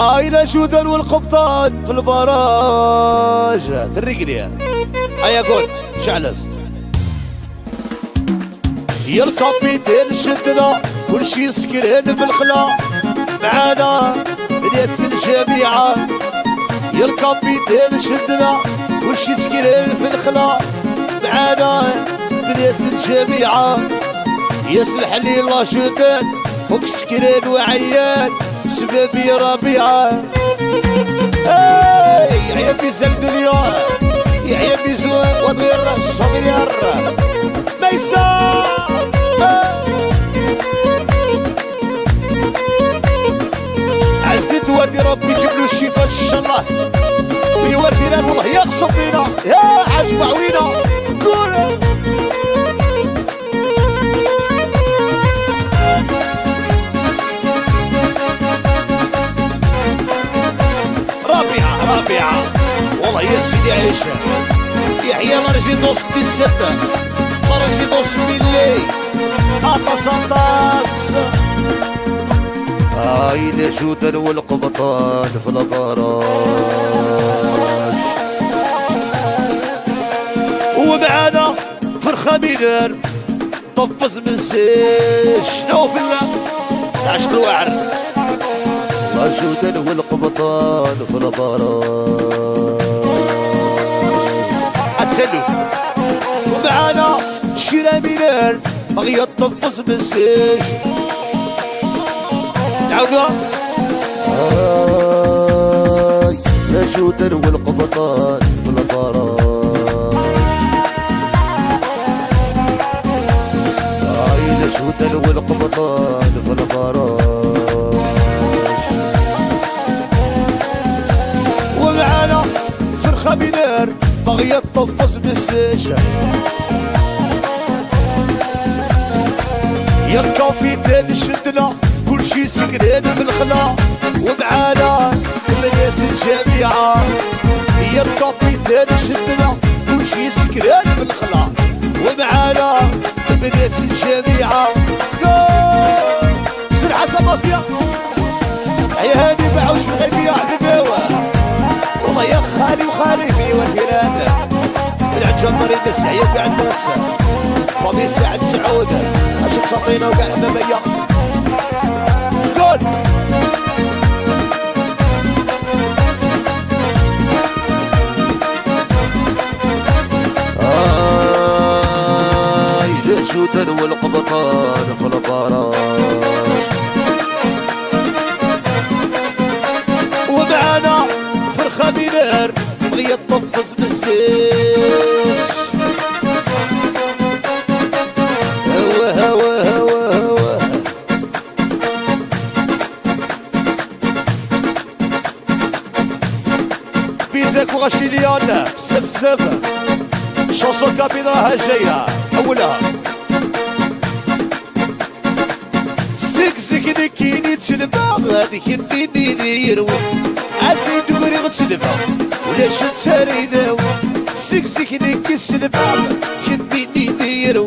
عايلة جودان والقبطان في البراج ترقني هيا قول شعلز يا الكابيتين شدنا كل شي سكرين في الخلا معانا بنيت الجميعة يا الكابيتين شدنا كل شي سكرين في الخلا معانا بنيت الجميعة يسمح لي الله جودان فوق سكرين وعيان سبابي ربيعة يحيى بيزاك دنيا يحيى بيزو وطير الصغير ميسا عزتي توادي ربي يجيب له الشفاء ان شاء الله ويوردينا والله يقصد فينا يا حاج معوينا قول رابعة والله يا سيدي عيشة يحيى لارجيدوس دي الستة لارجيدوس ميلي أطاس أطاس عايلة جودان والقبطان في البراج ومعانا فرخة مينار طفز من سيش شنو في الله عشق الوعر جودان والقبطان في البراج اتسلف ومعانا شيرا مينار بغي تطفز مسيش نعاودوها يا جودان والقبطان في البراج يا جودان والقبطان في البراج فرخة مينار بغيت تطفز بالسيشة يا الكابيتين شدنا كل شي سكرين بالخلا ومعانا بنيت الجميعة يا الكابيتين شدنا كل شي سكرين بالخلا ومعانا بنيت الجميعة سر حسن مصيا يا هاني بعوش الغيبية حبيبي والله يا خالي وخالفي والهلال العجب مريض السعيد وقع الناس فمي سعد سعودة اشوف سطينة وقع الحمامية قول جودان والقبطان في البراج ومعانا فرخة مينار بغيت تطفز بالسيش هوا هوا هوا هوا بيزاك وغاشيليان بزاف بزاف شونسو كابين راها جاية أولها زكزك نكيني تلبا هذيك الديني ديروي عسيد دوري غتلبا ولا شد ساريداو زكزك نكي السلبا شديني ديروي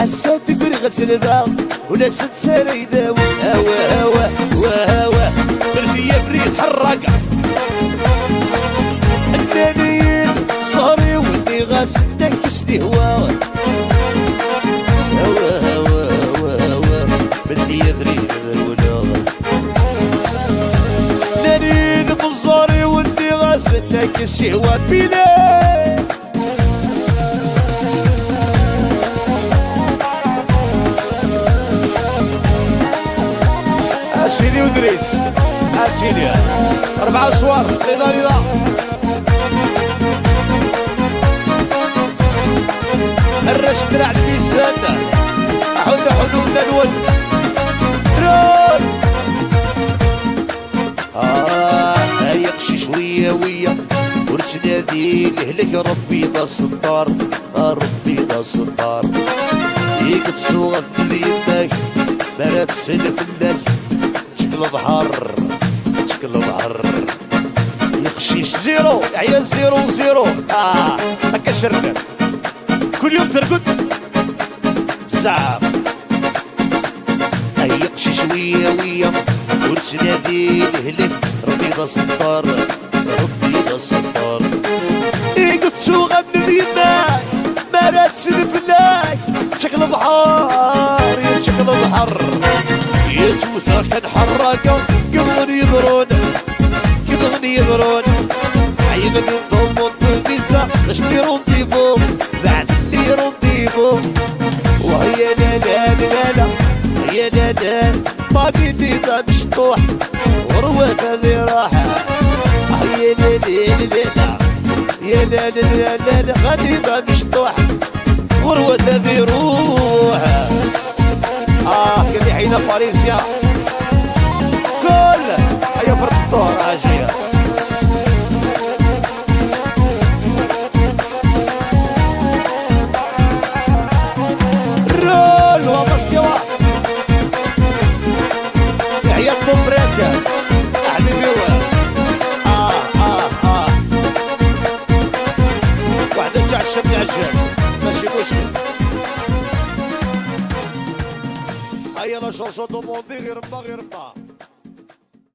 عسيد دوري غتلبا ولا شد ساريداو هوا هوا وهوا بردي يا بريد حراقة النانيين صهري ودي غاسنك كسلي هوا بلدي يدري الولاغة نريد بالزاري ودي غاسلك الشهوات بيلي سيدي ودريس سيدي 4 صور رضا الرش درع الميزان حنا حدودنا الولد يقشي شوية ويا ورشنا دي لهلك ربي ذا الستار ربي ذا الستار يك تسوغ يماك ما تسلف لك شكل ظهر شكل ظهر يقشيش زيرو عيال زيرو زيرو هكا شركة كل يوم ترقد بزاف يقشي شوية ويا ورشنا دي لهلك ربي ذا الستار ربي ذا الستار قلت شو غني ديما ما راتش الفلاك شكل بحار يا شكل بحر يا جوثة كان حراكة قبل يضرون قبل يضرون عيبني نضمن بالميزة باش نديرو نطيبو بعد اللي رونديفو وهي لا لا لا لا يا لا لا ما بيدي ذا مشطوح وروات اللي راحة يا لا لا لا يا لا لا لا لا غادي ذا مشطوح وروات هذي روح قال لي حينا باريسيا قول هيا فرد الظهر اجي رول ومستوى يحيى الطمرات حبيبي وحده تاع الشم يعجب ماشي مشكل هيا لا شانسون دوموندي غير ما